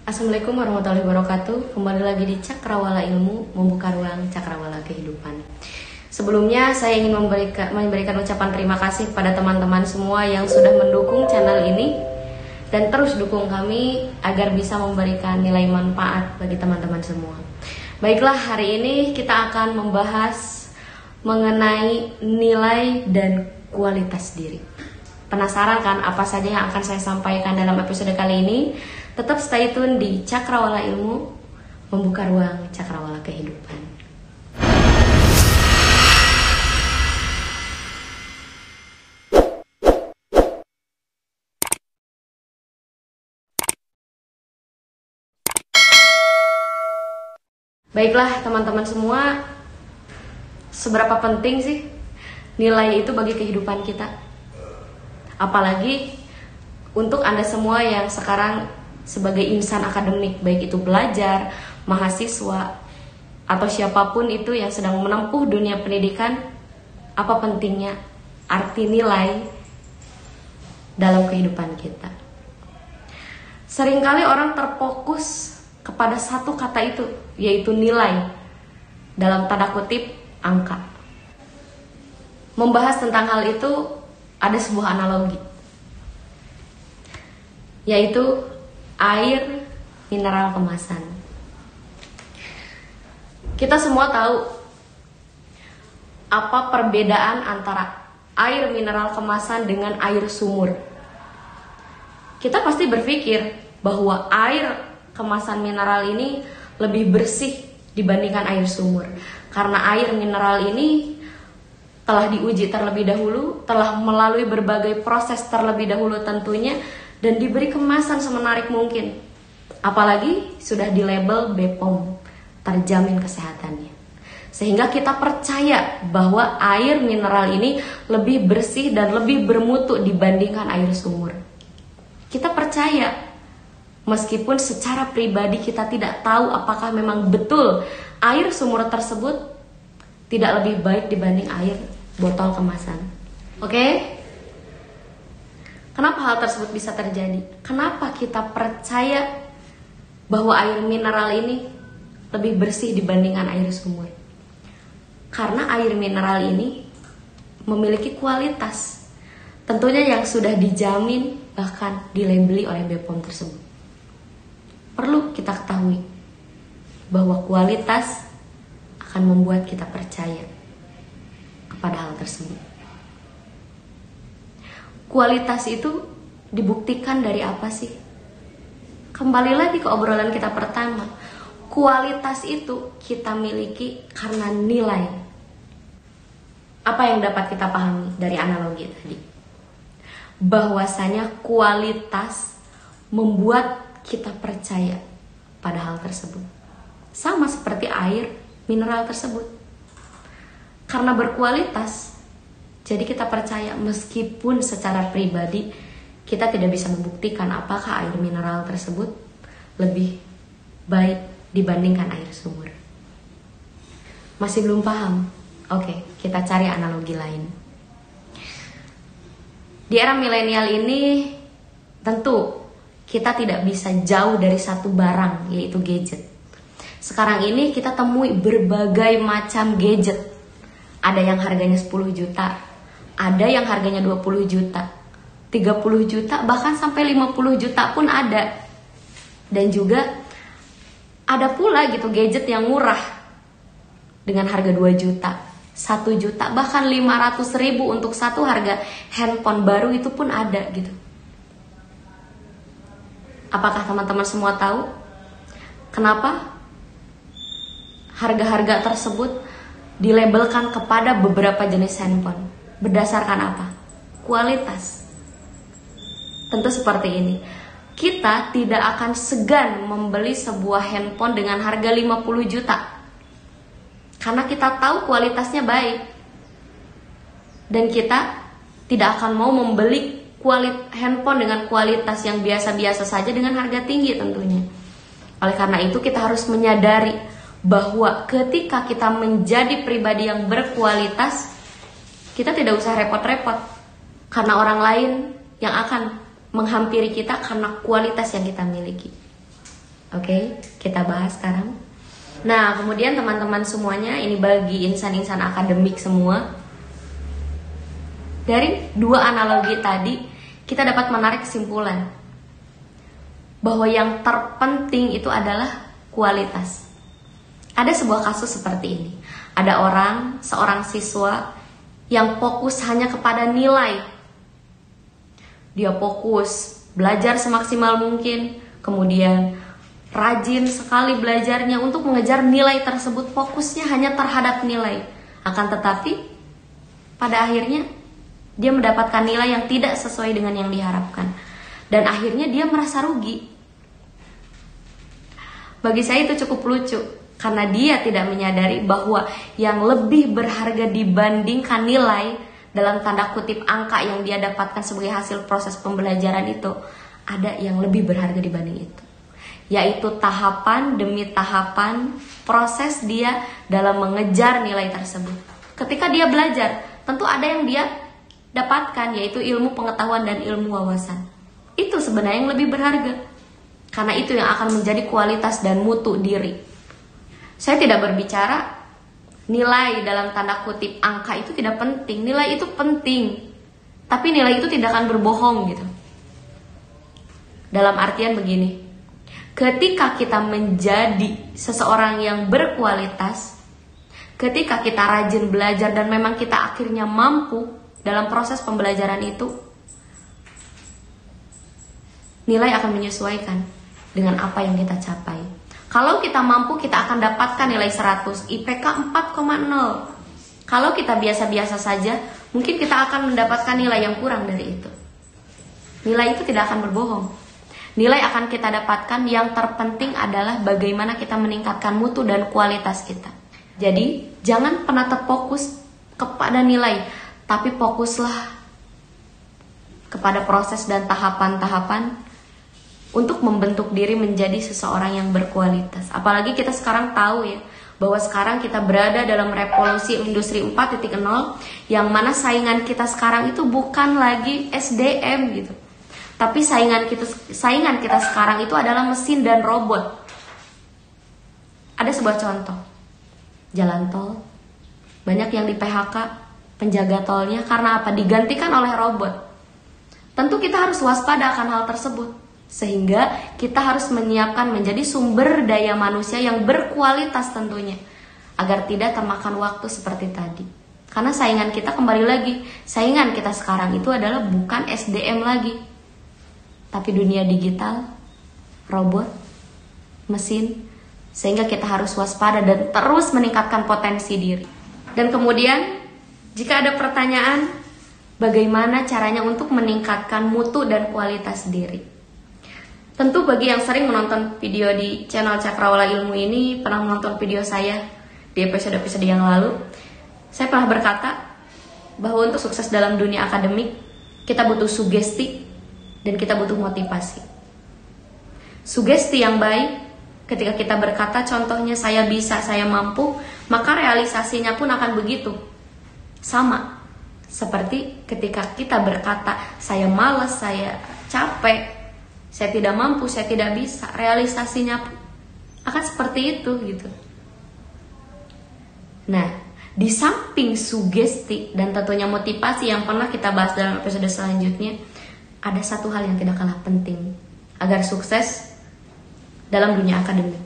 Assalamualaikum warahmatullahi wabarakatuh. Kembali lagi di Cakrawala Ilmu, membuka ruang cakrawala kehidupan. Sebelumnya saya ingin memberikan ucapan terima kasih kepada teman-teman semua yang sudah mendukung channel ini dan terus dukung kami agar bisa memberikan nilai manfaat bagi teman-teman semua. Baiklah, hari ini kita akan membahas mengenai nilai dan kualitas diri. Penasaran kan apa saja yang akan saya sampaikan dalam episode kali ini? Tetap stay tune di Cakrawala Ilmu, membuka ruang cakrawala kehidupan. Baiklah teman-teman semua, seberapa penting sih nilai itu bagi kehidupan kita? Apalagi untuk Anda semua yang sekarang sebagai insan akademik, baik itu belajar, mahasiswa, atau siapapun itu yang sedang menempuh dunia pendidikan, apa pentingnya arti nilai dalam kehidupan kita? Seringkali orang terfokus kepada satu kata itu, yaitu nilai, dalam tanda kutip angka. Membahas tentang hal itu ada sebuah analogi, yaitu air mineral kemasan. Kita semua tahu apa perbedaan antara air mineral kemasan dengan air sumur. Kita pasti berpikir bahwa air kemasan mineral ini lebih bersih dibandingkan air sumur, karena air mineral ini telah diuji terlebih dahulu, telah melalui berbagai proses terlebih dahulu tentunya, dan diberi kemasan semenarik mungkin. Apalagi sudah di label BPOM, terjamin kesehatannya. Sehingga kita percaya bahwa air mineral ini lebih bersih dan lebih bermutu dibandingkan air sumur. Kita percaya, meskipun secara pribadi kita tidak tahu apakah memang betul air sumur tersebut tidak lebih baik dibanding air botol kemasan. Oke? Kenapa hal tersebut bisa terjadi? Kenapa kita percaya bahwa air mineral ini lebih bersih dibandingkan air sumur? Karena air mineral ini memiliki kualitas, tentunya yang sudah dijamin bahkan dilabeli oleh BPOM tersebut. Perlu kita ketahui bahwa kualitas akan membuat kita percaya kepada hal tersebut. Kualitas itu dibuktikan dari apa sih? Kembali lagi ke obrolan kita pertama. Kualitas itu kita miliki karena nilai. Apa yang dapat kita pahami dari analogi tadi? Bahwasanya kualitas membuat kita percaya pada hal tersebut. Sama seperti air mineral tersebut. Karena berkualitas, jadi kita percaya meskipun secara pribadi kita tidak bisa membuktikan apakah air mineral tersebut lebih baik dibandingkan air sumur. Masih belum paham? Oke, kita cari analogi lain. Di era milenial ini tentu kita tidak bisa jauh dari satu barang, yaitu gadget. Sekarang ini kita temui berbagai macam gadget. Ada yang harganya 10 juta, ada yang harganya 20 juta, 30 juta, bahkan sampai 50 juta pun ada. Dan juga ada pula gitu gadget yang murah dengan harga 2 juta, 1 juta, bahkan 500 ribu untuk satu harga handphone baru itu pun ada gitu. Apakah teman-teman semua tahu kenapa harga-harga tersebut dilabelkan kepada beberapa jenis handphone? Berdasarkan apa? Kualitas. Tentu seperti ini. Kita tidak akan segan membeli sebuah handphone dengan harga 50 juta. Karena kita tahu kualitasnya baik. Dan kita tidak akan mau membeli handphone dengan kualitas yang biasa-biasa saja dengan harga tinggi tentunya. Oleh karena itu kita harus menyadari bahwa ketika kita menjadi pribadi yang berkualitas, kita tidak usah repot-repot karena orang lain yang akan menghampiri kita karena kualitas yang kita miliki. Oke, kita bahas sekarang. Nah, kemudian teman-teman semuanya, ini bagi insan-insan akademik semua. Dari dua analogi tadi, kita dapat menarik kesimpulan bahwa yang terpenting itu adalah kualitas. Ada sebuah kasus seperti ini. Ada seorang siswa yang fokus hanya kepada nilai. Dia fokus belajar semaksimal mungkin, kemudian rajin sekali belajarnya untuk mengejar nilai tersebut, fokusnya hanya terhadap nilai. Akan tetapi, pada akhirnya dia mendapatkan nilai yang tidak sesuai dengan yang diharapkan. Dan akhirnya dia merasa rugi. Bagi saya itu cukup lucu, karena dia tidak menyadari bahwa yang lebih berharga dibandingkan nilai, dalam tanda kutip angka yang dia dapatkan sebagai hasil proses pembelajaran itu, ada yang lebih berharga dibanding itu, yaitu tahapan demi tahapan proses dia dalam mengejar nilai tersebut. Ketika dia belajar, tentu ada yang dia dapatkan, yaitu ilmu pengetahuan dan ilmu wawasan. Itu sebenarnya yang lebih berharga, karena itu yang akan menjadi kualitas dan mutu diri. Saya tidak berbicara nilai dalam tanda kutip angka itu tidak penting. Nilai itu penting, tapi nilai itu tidak akan berbohong gitu. Dalam artian begini, ketika kita menjadi seseorang yang berkualitas, ketika kita rajin belajar dan memang kita akhirnya mampu dalam proses pembelajaran itu, nilai akan menyesuaikan dengan apa yang kita capai. Kalau kita mampu, kita akan dapatkan nilai 100, IPK 4,0. Kalau kita biasa-biasa saja, mungkin kita akan mendapatkan nilai yang kurang dari itu. Nilai itu tidak akan berbohong. Nilai akan kita dapatkan, yang terpenting adalah bagaimana kita meningkatkan mutu dan kualitas kita. Jadi, jangan pernah terfokus kepada nilai, tapi fokuslah kepada proses dan tahapan-tahapan untuk membentuk diri menjadi seseorang yang berkualitas. Apalagi kita sekarang tahu ya, bahwa sekarang kita berada dalam revolusi industri 4.0, yang mana saingan kita sekarang itu bukan lagi SDM gitu. Tapi saingan kita sekarang itu adalah mesin dan robot. Ada sebuah contoh. Jalan tol, banyak yang di PHK, penjaga tolnya, karena apa? Digantikan oleh robot. Tentu kita harus waspada akan hal tersebut, sehingga kita harus menyiapkan menjadi sumber daya manusia yang berkualitas tentunya, agar tidak termakan waktu seperti tadi. Karena saingan kita, kembali lagi, saingan kita sekarang itu adalah bukan SDM lagi, tapi dunia digital, robot, mesin, sehingga kita harus waspada dan terus meningkatkan potensi diri. Dan kemudian, jika ada pertanyaan, bagaimana caranya untuk meningkatkan mutu dan kualitas diri? Tentu bagi yang sering menonton video di channel Cakrawala Ilmu ini, pernah menonton video saya di episode-episode yang lalu, saya pernah berkata bahwa untuk sukses dalam dunia akademik, kita butuh sugesti dan kita butuh motivasi. Sugesti yang baik, ketika kita berkata contohnya saya bisa, saya mampu, maka realisasinya pun akan begitu. Sama seperti ketika kita berkata saya malas, saya capek, saya tidak mampu, saya tidak bisa, realisasinya pun akan seperti itu gitu. Nah, di samping sugesti dan tentunya motivasi yang pernah kita bahas dalam episode selanjutnya, ada satu hal yang tidak kalah penting agar sukses dalam dunia akademik,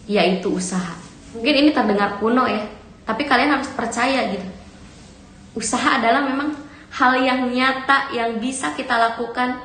yaitu usaha. Mungkin ini terdengar kuno ya, tapi kalian harus percaya gitu. Usaha adalah memang hal yang nyata yang bisa kita lakukan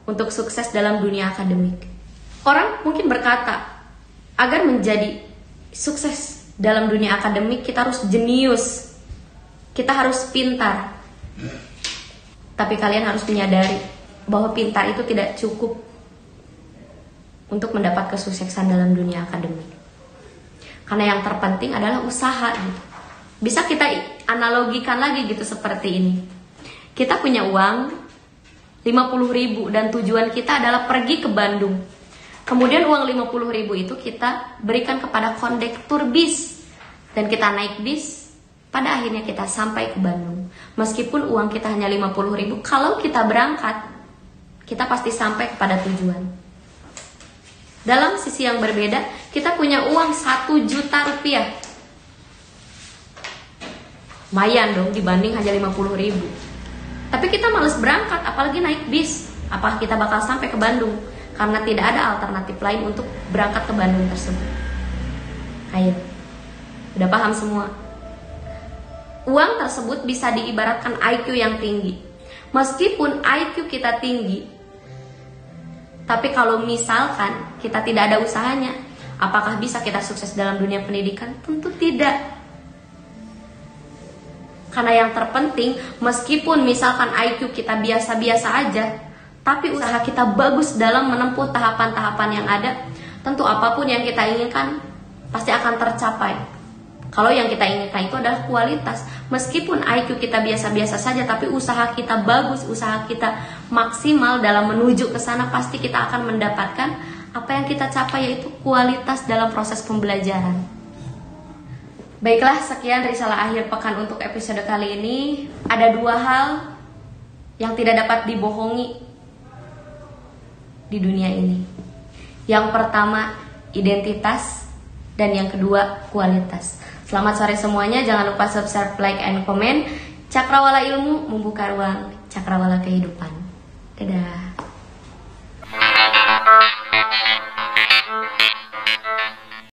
untuk sukses dalam dunia akademik. Orang mungkin berkata, agar menjadi sukses dalam dunia akademik kita harus jenius, kita harus pintar. Tapi kalian harus menyadari bahwa pintar itu tidak cukup untuk mendapat kesuksesan dalam dunia akademik. Karena yang terpenting adalah usaha gitu. Bisa kita analogikan lagi gitu seperti ini. Kita punya uang 50.000 dan tujuan kita adalah pergi ke Bandung. Kemudian uang 50.000 itu kita berikan kepada kondektur bis dan kita naik bis. Pada akhirnya kita sampai ke Bandung. Meskipun uang kita hanya 50.000, kalau kita berangkat, kita pasti sampai kepada tujuan. Dalam sisi yang berbeda, kita punya uang 1 juta rupiah. Lumayan dong dibanding hanya 50 ribu. Tapi kita males berangkat, apalagi naik bis. Apakah kita bakal sampai ke Bandung? Karena tidak ada alternatif lain untuk berangkat ke Bandung tersebut. Ayo, udah paham semua? Uang tersebut bisa diibaratkan IQ yang tinggi. Meskipun IQ kita tinggi, tapi kalau misalkan kita tidak ada usahanya, apakah bisa kita sukses dalam dunia pendidikan? Tentu tidak. Karena yang terpenting, meskipun misalkan IQ kita biasa-biasa aja, tapi usaha kita bagus dalam menempuh tahapan-tahapan yang ada, tentu apapun yang kita inginkan pasti akan tercapai. Kalau yang kita inginkan itu adalah kualitas. Meskipun IQ kita biasa-biasa saja, tapi usaha kita bagus, usaha kita maksimal dalam menuju ke sana, pasti kita akan mendapatkan apa yang kita capai, yaitu kualitas dalam proses pembelajaran. Baiklah, sekian risalah akhir pekan untuk episode kali ini. Ada 2 hal yang tidak dapat dibohongi di dunia ini. Yang pertama, identitas, dan yang kedua, kualitas. Selamat sore semuanya, jangan lupa subscribe, like, and comment. Cakrawala Ilmu membuka ruang cakrawala kehidupan. Dadah.